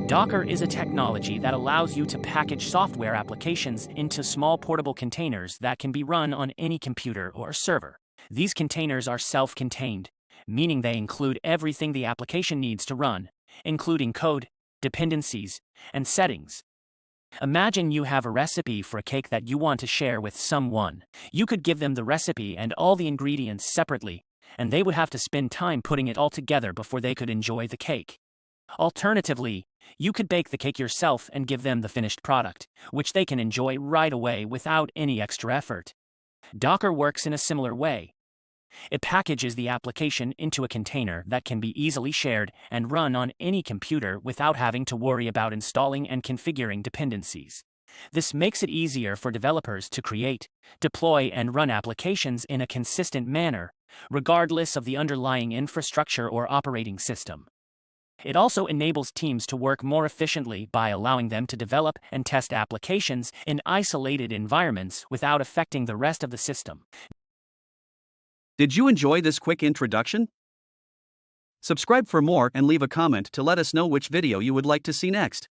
Docker is a technology that allows you to package software applications into small portable containers that can be run on any computer or server. These containers are self-contained, meaning they include everything the application needs to run, including code, dependencies, and settings. Imagine you have a recipe for a cake that you want to share with someone. You could give them the recipe and all the ingredients separately, and they would have to spend time putting it all together before they could enjoy the cake. Alternatively, you could bake the cake yourself and give them the finished product, which they can enjoy right away without any extra effort. Docker works in a similar way. It packages the application into a container that can be easily shared and run on any computer without having to worry about installing and configuring dependencies. This makes it easier for developers to create, deploy, and run applications in a consistent manner, regardless of the underlying infrastructure or operating system. It also enables teams to work more efficiently by allowing them to develop and test applications in isolated environments without affecting the rest of the system. Did you enjoy this quick introduction? Subscribe for more and leave a comment to let us know which video you would like to see next.